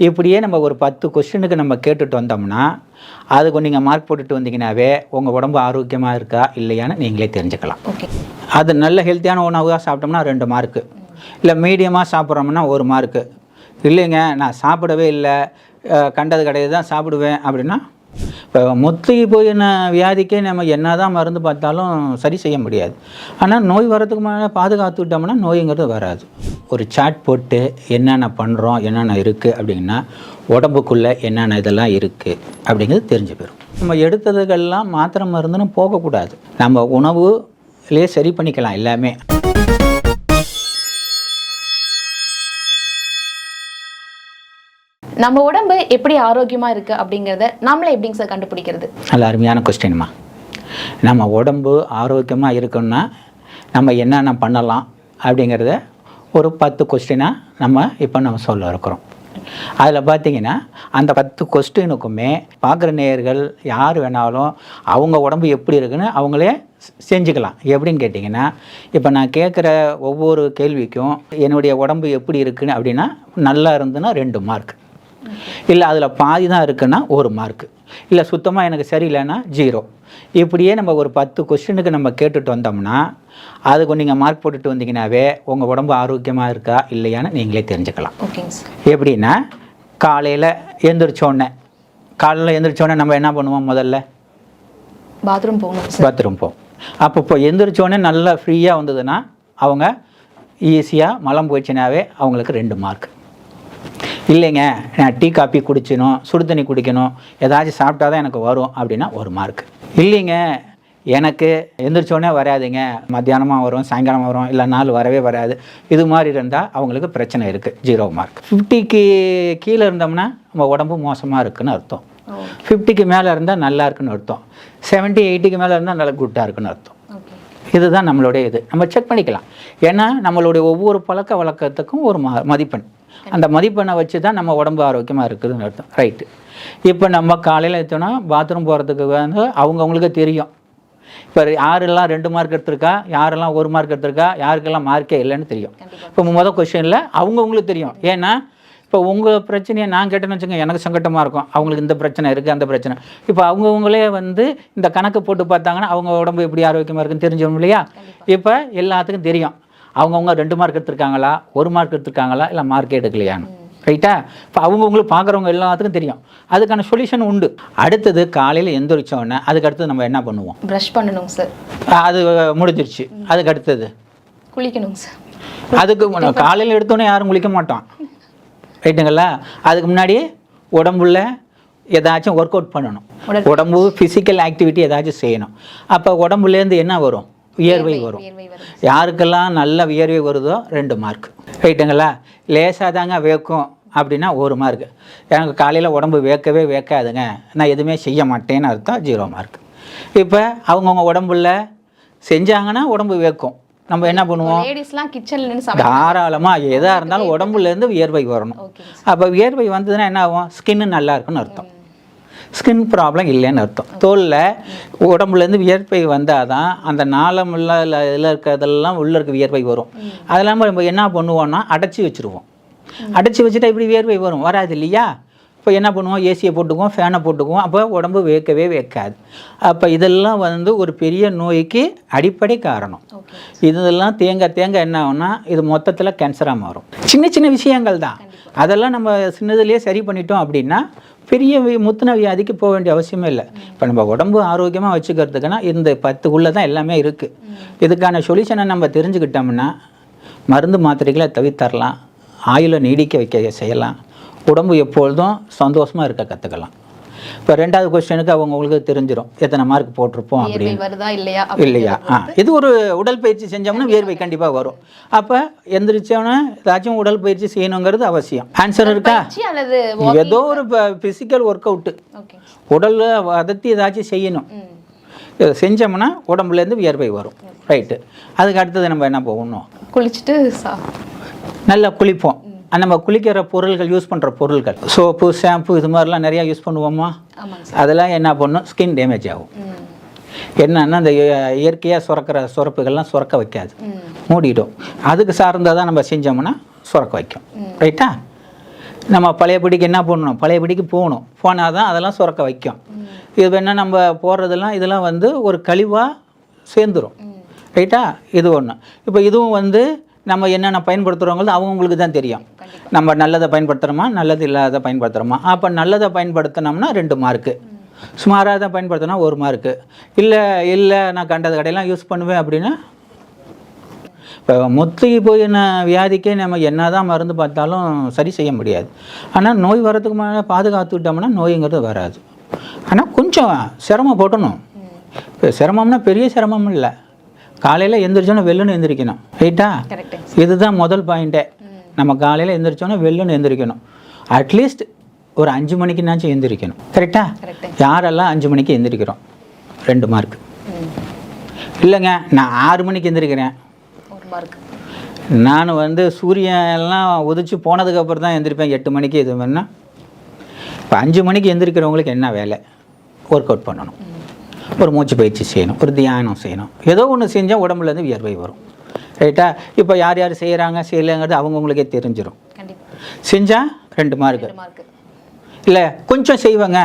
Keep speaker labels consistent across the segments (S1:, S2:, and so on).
S1: இப்படியே நம்ம ஒரு 10 கொஸ்டினுக்கு நம்ம கேட்டுட்டு வந்தோம்னா அதுக்கு நீங்கள் மார்க் போட்டுட்டு வந்தீங்கன்னாவே உங்கள் உடம்பு ஆரோக்கியமாக இருக்கா இல்லையான்னு நீங்களே தெரிஞ்சுக்கலாம். அது நல்ல ஹெல்த்தியான உணவாக சாப்பிட்டோம்னா 2 மார்க்கு, இல்லை மீடியமாக சாப்பிட்றோம்னா 1 மார்க்கு. இல்லைங்க நான் சாப்பிடவே இல்லை, கண்டது கிடையாது தான் சாப்பிடுவேன் அப்படின்னா, இப்போ முத்திக்கு போயின வியாதிக்கே நம்ம என்ன தான் மருந்து பார்த்தாலும் சரி செய்ய முடியாது. ஆனால் நோய் வரதுக்கு முன்னாடி பாதுகாத்துக்கிட்டோம்னா நோய்ங்கிறது வராது. ஒரு சாட் போட்டு என்னென்ன பண்ணுறோம், என்னென்ன இருக்குது அப்படின்னா உடம்புக்குள்ளே என்னென்ன இதெல்லாம் இருக்குது அப்படிங்கிறது தெரிஞ்சு போயிடும். நம்ம எடுத்ததுக்கெல்லாம் மாத்திரை மருந்துன்னு போகக்கூடாது. நம்ம உணவுலேயே சரி பண்ணிக்கலாம் எல்லாமே.
S2: நம்ம உடம்பு எப்படி ஆரோக்கியமாக இருக்குது அப்படிங்கிறத நாமளே எப்படிங்க சார் கண்டுபிடிக்கிறது?
S1: நல்ல அருமையான கொஸ்டின்மா. நம்ம உடம்பு ஆரோக்கியமாக இருக்குன்னா நம்ம என்னென்ன பண்ணலாம் அப்படிங்கிறத ஒரு 10 கொஸ்டினாக நம்ம சொல்ல இருக்கிறோம். அதில் பார்த்திங்கன்னா அந்த 10 கொஸ்டினுக்குமே பார்க்குற நேயர்கள் யார் வேணாலும் அவங்க உடம்பு எப்படி இருக்குன்னு அவங்களே செஞ்சுக்கலாம். எப்படின்னு கேட்டிங்கன்னா, இப்போ நான் கேட்குற ஒவ்வொரு கேள்விக்கும் என்னுடைய உடம்பு எப்படி இருக்குன்னு அப்படின்னா நல்லா இருந்துன்னா 2 மார்க், இல்லை அதில் பாதி தான் இருக்குன்னா 1 மார்க்கு, இல்லை சுத்தமாக எனக்கு சரியில்லைன்னா 0. இப்படியே நம்ம ஒரு 10 கொஸ்டினுக்கு நம்ம கேட்டுட்டு வந்தோம்னா அதுக்கு நீங்கள் மார்க் போட்டுட்டு வந்தீங்கன்னாவே உங்கள் உடம்பு ஆரோக்கியமாக இருக்கா இல்லையான்னு நீங்களே தெரிஞ்சுக்கலாம். எப்படின்னா, காலையில் எழுந்திரிச்சோடனே நம்ம என்ன பண்ணுவோம்? முதல்ல பாத்ரூம் போவோம். அப்போ எழுந்திரிச்சோடனே நல்லா ஃப்ரீயாக வந்ததுன்னா அவங்க ஈஸியாக மலம் போயிடுச்சுனாவே அவங்களுக்கு 2 மார்க். இல்லைங்க நான் டீ காப்பி குடிக்கணும், சுடு தண்ணி குடிக்கணும், ஏதாச்சும் சாப்பிட்டா தான் எனக்கு வரும் அப்படின்னா 1 மார்க். இல்லைங்க எனக்கு எந்திரிச்சோடனே வராதுங்க, மத்தியானமாக வரும், சாயங்காலமாக வரும், இல்லை நாள் வரவே வராது, இது மாதிரி இருந்தால் அவங்களுக்கு பிரச்சனை இருக்குது, 0 மார்க். 50க்கு கீழே இருந்தோம்னா நம்ம உடம்பு மோசமாக இருக்குதுன்னு அர்த்தம். 50க்கு மேலே இருந்தால் நல்லா இருக்குன்னு அர்த்தம். 70, 80க்கு மேலே இருந்தால் நல்லா குட்டாக இருக்குன்னு அர்த்தம். இதுதான் நம்மளுடைய இது. நம்ம செக் பண்ணிக்கலாம். ஏன்னா நம்மளுடைய ஒவ்வொரு பழக்க வழக்கத்துக்கும் ஒரு மதிப்பெண், அந்த மதிப்பெண்ணை வச்சு தான் நம்ம உடம்பு ஆரோக்கியமாக இருக்குதுன்னு அர்த்தம். ரைட்டு. இப்போ நம்ம காலையில் எடுத்தோன்னா பாத்ரூம் போகிறதுக்கு அவங்கவுங்களுக்கு தெரியும். இப்போ யாரெல்லாம் 2 மார்க் எடுத்திருக்கா, யாரெல்லாம் 1 மார்க் எடுத்திருக்கா, யாருக்கெல்லாம் மார்க்கே இல்லைன்னு தெரியும். இப்போ முதல் கொஸ்டினில் அவங்கவுங்களுக்கு தெரியும். ஏன்னா இப்போ உங்கள் பிரச்சனையை நான் கேட்டேன்னு வச்சுக்கோங்க, எனக்கு சங்கட்டமாக இருக்கும். அவங்களுக்கு இந்த பிரச்சனை இருக்குது, அந்த பிரச்சனை. இப்போ அவங்கவுங்களே இந்த கணக்கு போட்டு பார்த்தாங்கன்னா அவங்க உடம்பு எப்படி ஆரோக்கியமாக இருக்குன்னு தெரிஞ்சிடும் இல்லையா? இப்போ எல்லாத்துக்கும் தெரியும் அவங்கவுங்க 2 மார்க் எடுத்திருக்காங்களா, 1 மார்க் எடுத்திருக்காங்களா, இல்லை மார்க்கே எடுக்கலையான்னு. ரைட்டா? இப்போ அவங்கவுங்களுக்கு பார்க்குறவங்க எல்லாத்துக்கும் தெரியும். அதுக்கான சொல்யூஷன் உண்டு. அடுத்தது காலையில் எந்திரிச்சோடனே அதுக்கு அடுத்தது நம்ம என்ன பண்ணுவோம்?
S2: ப்ரஷ் பண்ணணும் சார்.
S1: அது முடிஞ்சிருச்சு. அதுக்கு அடுத்தது
S2: குளிக்கணும் சார்.
S1: அதுக்கு காலையில் எடுத்தோன்னே யாரும் குளிக்க மாட்டோம். ரைட்டுங்களா? அதுக்கு முன்னாடி உடம்புல ஏதாச்சும் ஒர்க் அவுட் பண்ணணும். உடம்பு ஃபிசிக்கல் ஆக்டிவிட்டி ஏதாச்சும் செய்யணும். அப்போ உடம்புலேருந்து என்ன வரும்? வியர்வை வரும். யாருக்கெல்லாம் நல்ல வியர்வை வருதோ 2 மார்க். ரைட்டுங்களா? லேசாக தாங்க வேக்கும் அப்படின்னா 1 மார்க். எனக்கு காலையில் உடம்பு வேக்கவே வேக்காதுங்க, நான் எதுவுமே செய்ய மாட்டேன்னு அர்த்தம், 0 மார்க். இப்போ அவங்கவுங்க உடம்புல செஞ்சாங்கன்னா உடம்பு வேக்கும். நம்ம என்ன பண்ணுவோம்? தாராளமாக எதாக இருந்தாலும் உடம்புலேருந்து வியர்வை வரணும். அப்போ வியர்வை வந்ததுன்னா என்ன ஆகும்? ஸ்கின்னு நல்லா இருக்குன்னு அர்த்தம். ஸ்கின் ப்ராப்ளம் இல்லைன்னு அர்த்தம். தோலில் உடம்புலேருந்து வியர்வை வந்தால் தான் அந்த நாளம் இதில் இருக்கிறதெல்லாம் உள்ளே இருக்க வியர்வை வரும். அது இல்லாமல் நம்ம என்ன பண்ணுவோம்னா அடைச்சி வச்சுருவோம். அடைச்சி வச்சுட்டா இப்படி வியர்வை வராது இல்லையா? இப்போ என்ன பண்ணுவோம்? ஏசியை போட்டுக்குவோம், ஃபேனை போட்டுக்குவோம். அப்போ உடம்பு வேக்கவே வேக்காது. அப்போ இதெல்லாம் ஒரு பெரிய நோய்க்கு அடிப்படை காரணம். இதெல்லாம் தேங்க என்ன ஆகும்னா இது மொத்தத்தில் கேன்சராக மாறும். சின்ன சின்ன விஷயங்கள் தான். அதெல்லாம் நம்ம சின்னதுலேயே சரி பண்ணிட்டோம் அப்படின்னா பெரிய முத்தின வியாதிக்கு போக வேண்டிய அவசியமே இல்லை. இப்போ நம்ம உடம்பு ஆரோக்கியமாக வச்சுக்கிறதுக்குன்னா இந்த 10க்குள்ளே தான் எல்லாமே இருக்குது. இதுக்கான சொல்யூஷனை நம்ம தெரிஞ்சுக்கிட்டோம்னா மருந்து மாத்திரைகளை தவிர்த்தரலாம், ஆயுளை நீடிக்க வைக்க செய்யலாம், உடம்பு எப்பொழுதும் சந்தோஷமாக இருக்க கற்றுக்கலாம். இப்போ 2வது கொஸ்டினுக்கு அவங்களுக்கு தெரிஞ்சிடும் எத்தனை மார்க் போட்டிருப்போம் அப்படின்னு இல்லையா. இது ஒரு உடற்பயிற்சி செஞ்சோம்னா வியர்வை கண்டிப்பாக வரும். அப்போ எந்திரிச்சோன்னா ஏதாச்சும் உடற்பயிற்சி செய்யணுங்கிறது அவசியம். ஆன்சர் இருக்கா? ஏதோ ஒரு ஃபிசிக்கல் ஒர்க் அவுட்டு, உடலில் வதத்தி ஏதாச்சும் செய்யணும். செஞ்சோம்னா உடம்புலேருந்து வியர்வை வரும். ரைட்டு. அதுக்கு அடுத்தது நம்ம என்ன போகணும்?
S2: குளிச்சுட்டு
S1: நல்லா குளிப்போம். நம்ம குளிக்கிற பொருள்கள், யூஸ் பண்ணுற பொருள்கள், சோப்பு, ஷாம்பு, இது மாதிரிலாம் நிறையா யூஸ் பண்ணுவோமா? அதெல்லாம் என்ன பண்ணும்? ஸ்கின் டேமேஜ் ஆகும். என்னன்னா இந்த இயற்கையாக சுரக்கிற சுரப்புகள்லாம் சுரக்க வைக்காது, மூடிடும். அதுக்கு சார்ந்ததாக நம்ம செஞ்சோம்னா சுரக்க வைக்கும். ரைட்டா? நம்ம பழையபடிக்கு என்ன பண்ணணும், பழையபடிக்கு போகணும். போனால் தான் அதெல்லாம் சுரக்க வைக்கும். இது வேணால் நம்ம போடுறதெல்லாம் இதெல்லாம் வந்து ஒரு கழிவாக சேர்ந்துடும். ரைட்டா? இது ஒன்று. இப்போ இதுவும் வந்து நம்ம என்னென்ன பயன்படுத்துகிறவங்களோ அவங்களுக்கு தான் தெரியும். நம்ம நல்லதை பயன்படுத்துகிறோமா, நல்லது இல்லாத பயன்படுத்துகிறோமா. அப்போ நல்லதை பயன்படுத்தினோம்னா 2 மார்க்கு, சுமாராக தான் பயன்படுத்தினா 1 மார்க்கு. இல்லை நான் கண்டது கடையெல்லாம் யூஸ் பண்ணுவேன் அப்படின்னா, இப்போ முத்திக்கு போயின வியாதிக்கே நம்ம என்ன தான் மருந்து பார்த்தாலும் சரி செய்ய முடியாது. ஆனால் நோய் வர்றதுக்கு மேலே பாதுகாத்துக்கிட்டோம்னா நோய்ங்கிறது வராது. ஆனால் கொஞ்சம் சிரமப்படணும். இப்போ சிரமம்னா பெரிய சிரமம் இல்லை. காலையில் எந்திரிச்சோன்னா வெள்ளுன்னு எந்திரிக்கணும். ரைட்டா? இதுதான் முதல் பாயிண்ட்டே. நம்ம காலையில் எந்திரிச்சோன்னா வெள்ளுன்னு எந்திரிக்கணும். அட்லீஸ்ட் ஒரு 5 மணிக்குனாச்சும் எந்திரிக்கணும். கரெக்டா? யாரெல்லாம் 5 மணிக்கு எந்திரிக்கிறோம் 2 மார்க். இல்லைங்க நான் 6 மணிக்கு எந்திரிக்கிறேன், நான் வந்து சூரியன்லாம் உதிச்சு போனதுக்கப்புறம் தான் எந்திரிப்பேன் 8 மணிக்கு. இது வேணா இப்போ 5 மணிக்கு எந்திரிக்கிறவங்களுக்கு என்ன வேலை? ஒர்க் அவுட் பண்ணணும், ஒரு மூச்சு பயிற்சி செய்யணும், ஒரு தியானம் செய்யணும். ஏதோ ஒன்று செஞ்சால் உடம்புலேருந்து வியர்வை வரும். ரைட்டா? இப்போ யார் யார் செய்கிறாங்க செய்யலைங்கிறது அவங்கவுங்களுக்கே தெரிஞ்சிடும். செஞ்சால் 2 மார்க்கு. இல்லை கொஞ்சம் செய்வேங்க,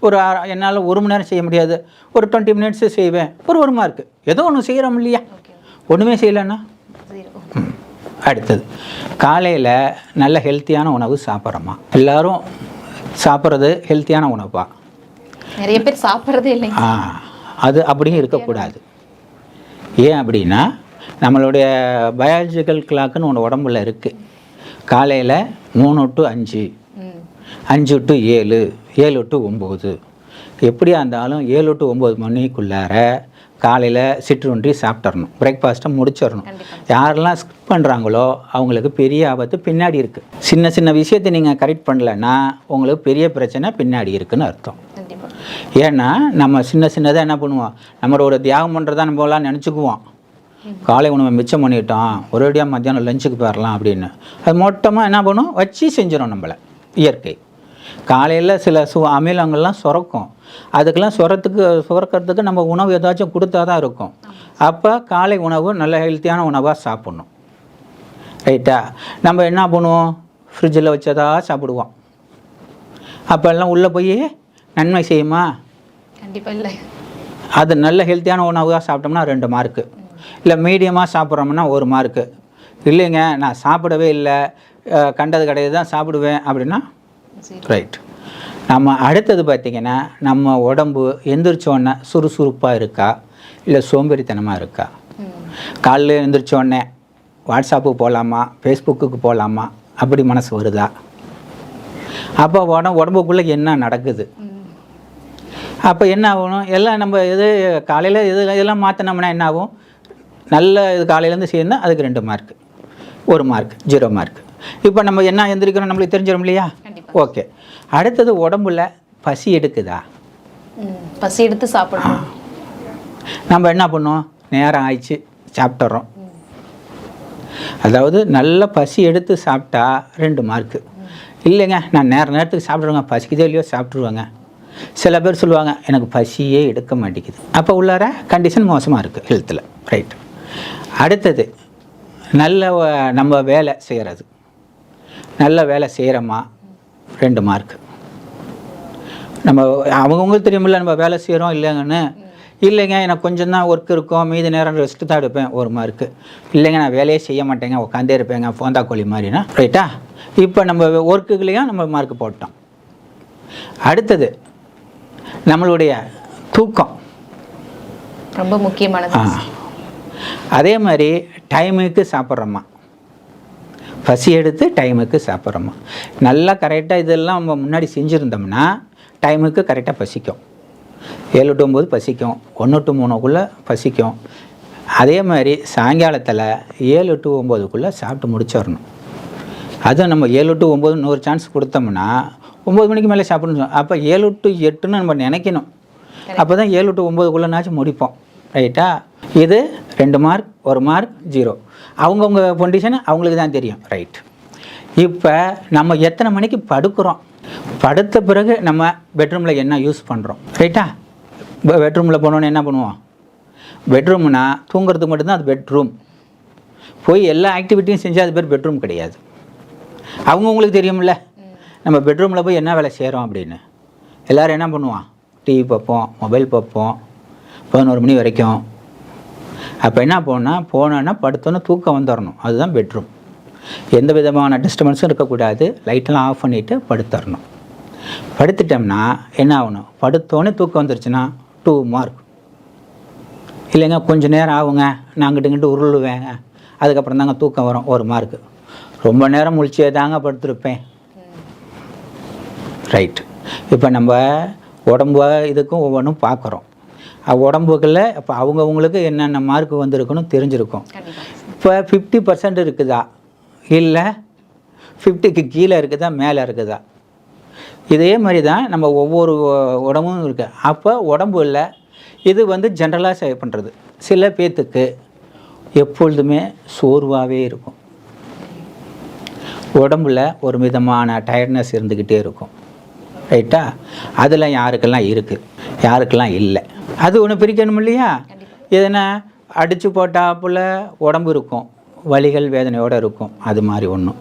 S1: ஒரு என்னால் 1 மணி நேரம் செய்ய முடியாது, ஒரு 20 மினிட்ஸு செய்வேன், ஒரு மார்க்கு. ஏதோ ஒன்று செய்கிறோம் இல்லையா? ஒன்றுமே செய்யலைன்னா. அடுத்தது காலையில் நல்ல ஹெல்த்தியான உணவு சாப்பிட்றோமா? எல்லோரும் சாப்பிட்றது ஹெல்த்தியான உணவா?
S2: நிறைய பேர் சாப்பிட்றதே இல்லை.
S1: அது அப்படியும் இருக்கக்கூடாது. ஏன் அப்படின்னா நம்மளுடைய பயாலஜிக்கல் கிளாக்குன்னு ஒன்று உடம்புல இருக்குது. காலையில் 3 to 5, 5 to 7, 7 to 9, எப்படியா இருந்தாலும் 7 to 9 மணிக்குள்ளார காலையில் சிற்றுண்டி சாப்பிட்றணும், பிரேக்ஃபாஸ்ட்டை முடிச்சிடணும். யாரெல்லாம் ஸ்கிப் பண்ணுறாங்களோ அவங்களுக்கு பெரிய ஆபத்து பின்னாடி இருக்குது. சின்ன சின்ன விஷயத்தை நீங்கள் கரெக்ட் பண்ணலைன்னா உங்களுக்கு பெரிய பிரச்சனை பின்னாடி இருக்குதுன்னு அர்த்தம். ஏன்னா நம்ம சின்னதாக என்ன பண்ணுவோம், நம்மளோட தியாகம் பண்ணுறதா நம்மளாம் நினச்சிக்குவோம். காலை உணவை மிச்சம் பண்ணிட்டோம், ஒரேடியாக மத்தியானம் லஞ்சுக்கு போயிடலாம் அப்படின்னு. அது மொத்தமாக என்ன பண்ணும், வச்சு செஞ்சிடும் நம்மளை இயற்கை. காலையில் சில அமிலங்கள்லாம் சுரக்கும், அதுக்கெல்லாம் சுரக்கிறதுக்கு நம்ம உணவு ஏதாச்சும் கொடுத்தா தான் இருக்கும். அப்போ காலை உணவு நல்ல ஹெல்த்தியான உணவாக சாப்பிட்ணும். ரைட்டா? நம்ம என்ன பண்ணுவோம், ஃப்ரிட்ஜில் வச்சதா சாப்பிடுவோம். அப்போ எல்லாம் உள்ளே போய் நன்மை செய்யுமா?
S2: கண்டிப்பாக இல்லை.
S1: அது நல்ல ஹெல்த்தியான உணவாக சாப்பிட்டோம்னா 2 மார்க்கு. இல்லை மீடியமாக சாப்பிட்றோம்னா 1 மார்க்கு. இல்லைங்க நான் சாப்பிடவே இல்லை, கண்டது கிடையாது தான் சாப்பிடுவேன் அப்படின்னா ரைட். நம்ம அடுத்தது பார்த்திங்கன்னா நம்ம உடம்பு எந்திரிச்சோடனே சுறுசுறுப்பாக இருக்கா, இல்லை சோம்பேறித்தனமாக இருக்கா? காலையில் எழுந்திரிச்சோடனே வாட்ஸ்அப்புக்கு போகலாமா, ஃபேஸ்புக்கு போகலாமா அப்படி மனசு வருதா? அப்போ உடம்புக்குள்ளே என்ன நடக்குது? அப்போ என்ன ஆகணும், எல்லாம் நம்ம காலையில் இதெல்லாம் மாற்றினோம்னா என்ன ஆகும், நல்ல இது காலையிலேருந்து சேர்ந்தால் அதுக்கு 2 மார்க்கு, 1 மார்க், 0 மார்க். இப்போ நம்ம என்ன எந்திரிக்கிறோம் நம்மளுக்கு தெரிஞ்சிடும் இல்லையா? ஓகே. அடுத்தது உடம்புல பசி எடுக்குதா?
S2: பசி எடுத்து சாப்பிடணும்.
S1: நம்ம என்ன பண்ணுவோம், நேரம் ஆயிடுச்சு சாப்பிட்றோம். அதாவது நல்ல பசி எடுத்து சாப்பிட்டா 2 மார்க்கு. இல்லைங்க நான் நேரத்துக்கு சாப்பிட்ருவேங்க, பசிக்குதோ இல்லையோ சாப்பிட்ருவாங்க. சில பேர் சொல்லுவாங்க எனக்கு பசியே எடுக்க மாட்டேங்குது. அப்போ உள்ளார கண்டிஷன் மோசமாக இருக்குது ஹெல்த்தில். ரைட். அடுத்தது நம்ம வேலை செய்கிறது, நல்ல வேலை செய்கிறோமா 2 மார்க்கு. நம்ம அவங்கவுங்களுக்கு தெரியுமில்ல நம்ம வேலை செய்கிறோம் இல்லைங்கன்னு. இல்லைங்க எனக்கு கொஞ்சம் தான் ஒர்க் இருக்கும், மீதி நேரம் ரெஸ்ட்டு தான் எடுப்பேன், 1 மார்க்கு. இல்லைங்க நான் வேலையே செய்ய மாட்டேங்க, உட்காந்தே இருப்பேங்க போந்தா கோழி மாதிரினா. ரைட்டா? இப்போ நம்ம ஒர்க்குகளையும் நம்ம மார்க் போட்டோம். அடுத்தது நம்மளுடைய தூக்கம்
S2: ரொம்ப முக்கியமானது.
S1: அதே மாதிரி டைமுக்கு சாப்பிட்றோமா, பசி எடுத்து டைமுக்கு சாப்பிட்றோமா. நல்லா கரெக்டாக இதெல்லாம் நம்ம முன்னாடி செஞ்சுருந்தோம்னா டைமுக்கு கரெக்டாக பசிக்கும். 7 to 9 பசிக்கும், 1 to 3 பசிக்கும். அதே மாதிரி சாயங்காலத்தில் 7 to 9 சாப்பிட்டு முடிச்சிடணும். அதுவும் நம்ம 7 to 9 இன்னொரு சான்ஸ் கொடுத்தோம்னா 9 மணிக்கு மேலே சாப்பிடணும். அப்போ 7 to 8ன்னு நம்ம நினைக்கணும். அப்போ தான் 7 to 9 முடிப்போம். ரைட்டா? இது 2 மார்க், 1 மார்க், 0. அவங்கவுங்க கண்டிஷன் அவங்களுக்கு தான் தெரியும். ரைட். இப்போ நம்ம எத்தனை மணிக்கு படுக்கிறோம், படுத்த பிறகு நம்ம பெட்ரூமில் என்ன யூஸ் பண்ணுறோம்? ரைட்டா? பெட்ரூமில் போனோன்னு என்ன பண்ணுவோம், பெட்ரூம்னா தூங்குறதுக்கு மட்டும்தான் அது பெட்ரூம். போய் எல்லா ஆக்டிவிட்டியும் செஞ்சால் அது பேர் பெட்ரூம் கிடையாது. அவங்கவுங்களுக்கு தெரியும்ல. நம்ம பெட்ரூமில் போய் என்ன வேலை செய்கிறோம் அப்படின்னு எல்லோரும் என்ன பண்ணுவான், டிவி பார்ப்போம், மொபைல் பார்ப்போம் 11 மணி வரைக்கும். அப்போ என்ன போனோன்னா படுத்தோன்னே தூக்கம் வந்துடணும். அதுதான் பெட்ரூம். எந்த விதமான டிஸ்டர்பன்ஸும் இருக்கக்கூடாது. லைட்டெல்லாம் ஆஃப் பண்ணிவிட்டு படுத்துடணும். படுத்துட்டோம்னா என்ன ஆகணும், படுத்தோன்னே தூக்கம் வந்துருச்சுன்னா 2 மார்க். இல்லைங்க கொஞ்சம் நேரம் ஆகுங்க, நான் அங்கிட்டு உருளுவேங்க, அதுக்கப்புறம் தாங்க தூக்கம் வரும், 1 மார்க்கு. ரொம்ப நேரம் முழிச்சே தாங்க படுத்துருப்பேன். ரைட். இப்போ நம்ம உடம்பு இதுக்கும் ஒவ்வொன்றும் பார்க்குறோம். உடம்புகளில் இப்போ அவங்கவுங்களுக்கு என்னென்ன மார்க் வந்திருக்குன்னு தெரிஞ்சிருக்கும். இப்போ 50% இருக்குதா, இல்லை 50க்கு கீழே இருக்குதா, மேலே இருக்குதா? இதே மாதிரி தான் நம்ம ஒவ்வொரு உடம்பும் இருக்குது. அப்போ உடம்பு இல்லை, இது வந்து ஜென்ரலாக பண்ணுறது. சில பேர்த்துக்கு எப்பொழுதுமே சோர்வாகவே இருக்கும். உடம்புல ஒரு விதமான டயர்ட்னஸ் இருந்துக்கிட்டே இருக்கும். ரைட்டா? அதில் யாருக்கெல்லாம் இருக்குது, யாருக்கெல்லாம் இல்லை, அது ஒன்று பிரிக்கணும் இல்லையா? எதுனா அடித்து போட்டாப்புல உடம்பு இருக்கும், வலிகள் வேதனையோடு இருக்கும், அது மாதிரி ஒன்றும்.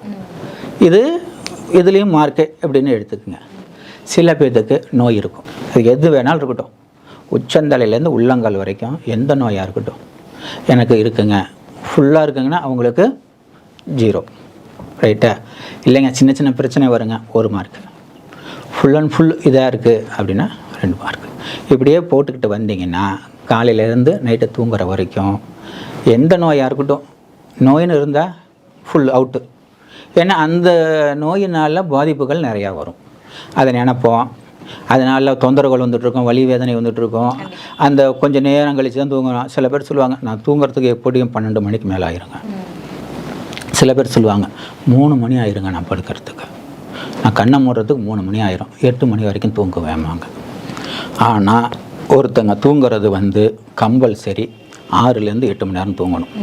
S1: இதுலேயும் மார்க்கு அப்படின்னு எடுத்துக்கோங்க. சில பேர்த்துக்கு நோய் இருக்கும். அது எது வேணாலும் இருக்கட்டும், உச்சந்தலையிலேருந்து உள்ளங்கால் வரைக்கும் எந்த நோயாக இருக்கட்டும், எனக்கு இருக்குங்க, ஃபுல்லாக இருக்குங்கன்னா அவங்களுக்கு 0. ரைட்டா? இல்லைங்க சின்ன சின்ன பிரச்சனை வருங்க, 1 மார்க்கு. ஃபுல் அண்ட் ஃபுல் இதாக இருக்குது அப்படின்னா 2 மார்க்கு. இப்படியே போட்டுக்கிட்டு வந்தீங்கன்னா காலையிலேருந்து நைட்டு தூங்குற வரைக்கும் எந்த நோயாக இருக்கட்டும், நோயின்னு இருந்தால் ஃபுல் அவுட்டு. ஏன்னா அந்த நோயினால் பாதிப்புகள் நிறையா வரும். அதை நினைப்போம், அதனால் தொந்தரவுகள் வந்துட்டுருக்கோம், வலி வேதனை வந்துட்டுருக்கோம். அந்த கொஞ்சம் நேரம் கழித்து தான் தூங்கணும். சில பேர் சொல்லுவாங்க, நான் தூங்குறதுக்கு எப்படியும் 12 மணிக்கு மேலே ஆயிருங்க. சில பேர் சொல்லுவாங்க 3 மணி ஆயிருங்க நான் படுக்கிறதுக்கு, நான் கண்ணை மூடுறதுக்கு 3 மணி ஆயிரும், 8 மணி வரைக்கும் தூங்குவேமாங்க. ஆனால் ஒருத்தங்க தூங்குறது வந்து கம்பல்சரி 6லேருந்து 8 மணி நேரம் தூங்கணும்.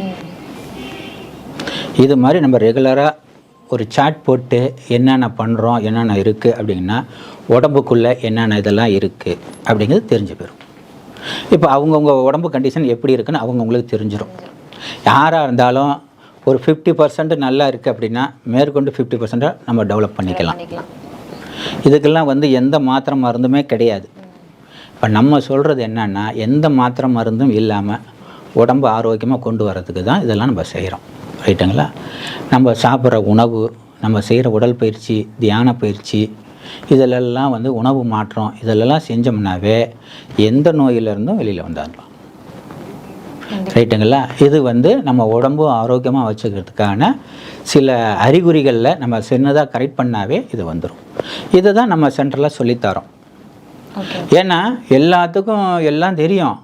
S1: இது மாதிரி நம்ம ரெகுலராக ஒரு சாட் போட்டு என்னென்ன பண்ணுறோம், என்னென்ன இருக்குது அப்படின்னா உடம்புக்குள்ளே என்னென்ன இதெல்லாம் இருக்குது அப்படிங்கிறது தெரிஞ்சு போயிடும். இப்போ அவங்கவுங்க உடம்பு கண்டிஷன் எப்படி இருக்குன்னு அவங்கவுங்களுக்கு தெரிஞ்சிடும். யாராக இருந்தாலும் ஒரு 50% நல்லா இருக்குது அப்படின்னா மேற்கொண்டு 50% நம்ம டெவலப் பண்ணிக்கலாம். இதுக்கெல்லாம் வந்து எந்த மாத்திரை மருந்துமே கிடையாது. இப்போ நம்ம சொல்கிறது என்னென்னா, எந்த மாத்திரை மருந்தும் இல்லாமல் உடம்பு ஆரோக்கியமாக கொண்டு வரதுக்கு தான் இதெல்லாம் நம்ம செய்கிறோம். ரைட்டுங்களா? நம்ம சாப்பிட்ற உணவு, நம்ம செய்கிற உடற்பயிற்சி, தியான பயிற்சி, இதிலெல்லாம் வந்து உணவு மாற்றம், இதிலெல்லாம் செஞ்சோம்னாவே எந்த நோயிலிருந்தும் வெளியில் வந்துடலாம். ரைட்டுங்களா? இது வந்து நம்ம உடம்பு ஆரோக்கியமாக வச்சுக்கிறதுக்கான சில அறிகுறிகளில் நம்ம சின்னதாக கரெக்ட் பண்ணாவே இது வந்துடும். இதை தான் நம்ம சென்டரில் சொல்லித்தரோம். ஏன்னா எல்லாத்துக்கும் எல்லாம் தெரியும்,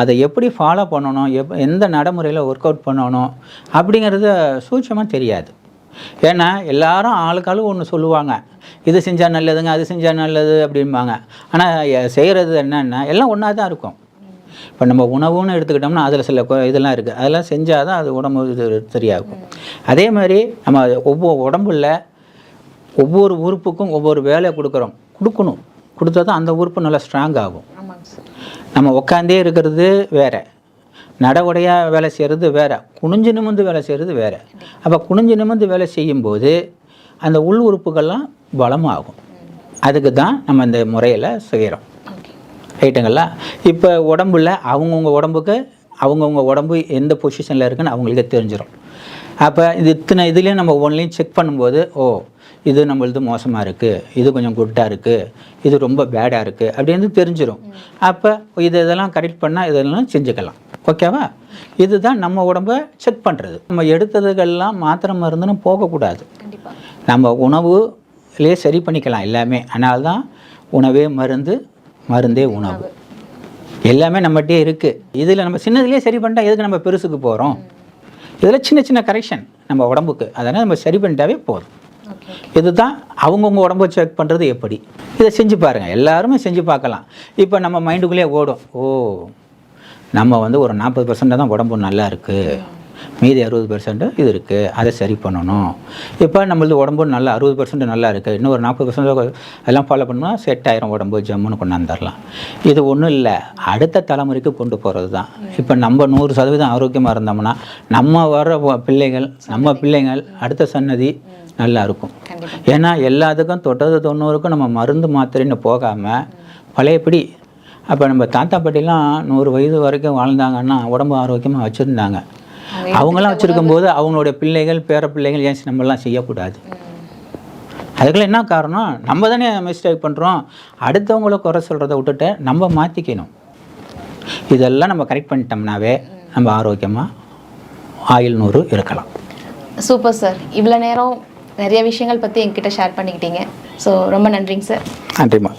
S1: அதை எப்படி ஃபாலோ பண்ணணும், எந்த நடைமுறையில் ஒர்க் அவுட் பண்ணணும் அப்படிங்கிறது சூட்சமாக தெரியாது. ஏன்னா எல்லாரும் ஆளுக்காலும் ஒன்று சொல்லுவாங்க, இது செஞ்சால் நல்லதுங்க, அது செஞ்சால் நல்லது அப்படிம்பாங்க. ஆனால் செய்கிறது என்னென்னா எல்லாம் ஒன்றா தான் இருக்கும். இப்போ நம்ம உணவுன்னு எடுத்துக்கிட்டோம்னா அதில் சில இதெல்லாம் இருக்குது, அதெல்லாம் செஞ்சால் தான் அது உடம்பு இது சரியாகும். அதே மாதிரி நம்ம ஒவ்வொரு உடம்புல ஒவ்வொரு உறுப்புக்கும் ஒவ்வொரு வேலையை கொடுக்கணும். கொடுத்தா தான் அந்த உறுப்பு நல்லா ஸ்ட்ராங் ஆகும். நம்ம உட்காந்தே இருக்கிறது வேறு, நடவடையாக வேலை செய்கிறது வேறு, குனிஞ்சு நிமிர்ந்து வேலை செய்கிறது வேறு. அப்போ குனிஞ்சு நிமிர்ந்து வேலை செய்யும்போது அந்த உள் உறுப்புகள்லாம் பலமாகும். அதுக்கு தான் நம்ம இந்த முறையில் செய்கிறோம். ரைட்டுங்களா? இப்போ உடம்புல அவங்கவுங்க உடம்புக்கு அவங்கவுங்க உடம்பு எந்த பொசிஷனில் இருக்குன்னு அவங்களுக்கே தெரிஞ்சிடும். அப்போ இத்தனை இதுலேயும் நம்ம ஒன்லையும் செக் பண்ணும்போது, ஓ இது நம்மளது மோசமாக இருக்குது, இது கொஞ்சம் குட்டாக இருக்குது, இது ரொம்ப பேடாக இருக்குது அப்படின்னு தெரிஞ்சிடும். அப்போ இதெல்லாம் கரெக்ட் பண்ணால் இதெல்லாம் செஞ்சுக்கலாம். ஓகேவா? இதுதான் நம்ம உடம்பை செக் பண்ணுறது. நம்ம எடுத்ததுக்கெல்லாம் மாத்திரை மருந்துன்னு போகக்கூடாது. நம்ம உணவுலேயே சரி பண்ணிக்கலாம் எல்லாமே. அதனால்தான் உணவே மருந்து, மருந்தே உணவு, எல்லாமே நம்மகிட்டே இருக்குது. இதில் நம்ம சின்னதுலேயே சரி பண்ணிட்டா எதுக்கு நம்ம பெருசுக்கு போகிறோம்? இதில் சின்ன சின்ன கரெக்ஷன் நம்ம உடம்புக்கு, அதனால் நம்ம சரி பண்ணிட்டாவே போதும். இதுதான் அவங்கவுங்க உடம்பை செக் பண்ணுறது எப்படி. இதை செஞ்சு பாருங்கள், எல்லாருமே செஞ்சு பார்க்கலாம். இப்போ நம்ம மைண்டுக்குள்ளேயே ஓடும், ஓ நம்ம வந்து ஒரு 40% தான் உடம்பு நல்லா இருக்குது, மீதி 60% இது இருக்குது, அதை சரி பண்ணணும். இப்போ நம்மளது உடம்பு நல்லா 60% நல்லா இருக்குது, இன்னும் ஒரு 40% அதெல்லாம் ஃபாலோ பண்ணால் செட் ஆயிரும், உடம்பு ஜம்முன்னு கொண்டாந்துடலாம். இது ஒன்றும் இல்லை, அடுத்த தலைமுறைக்கு கொண்டு போகிறது தான். இப்போ நம்ம 100% ஆரோக்கியமாக இருந்தோம்னா நம்ம வர பிள்ளைகள், நம்ம பிள்ளைங்கள், அடுத்த சன்னதி நல்லா இருக்கும்.
S2: கண்டிப்பா.
S1: ஏன்னா எல்லாத்துக்கும் தொட்டது 90க்கும் நம்ம மருந்து மாத்திரைன்னு போகாமல் பழையபடி அப்போ நம்ம தாத்தா பாட்டிலாம் 100 வயது வரைக்கும் வாழ்ந்தாங்கன்னா உடம்பு ஆரோக்கியமாக வச்சுருந்தாங்க. அவங்களாம் வச்சுருக்கும் போது அவங்களுடைய பிள்ளைகள் பேர பிள்ளைகள் ஏன் நம்மளாம் செய்யக்கூடாது? அதுக்கெல்லாம் என்ன காரணம்? நம்ம தானே மிஸ்டேக் பண்ணுறோம். அடுத்தவங்கள குறை சொல்கிறத விட்டுட்டு நம்ம மாற்றிக்கணும். இதெல்லாம் நம்ம கரெக்ட் பண்ணிட்டோம்னாவே நம்ம ஆரோக்கியமாக ஆயுள் 100 இருக்கலாம்.
S2: Super sir. இவ்வளோ நேரம் நிறைய விஷயங்கள் பற்றி என்கிட்ட ஷேர் பண்ணிக்கிட்டீங்க. ஸோ ரொம்ப நன்றிங்க சார்.
S1: நன்றிம்மா.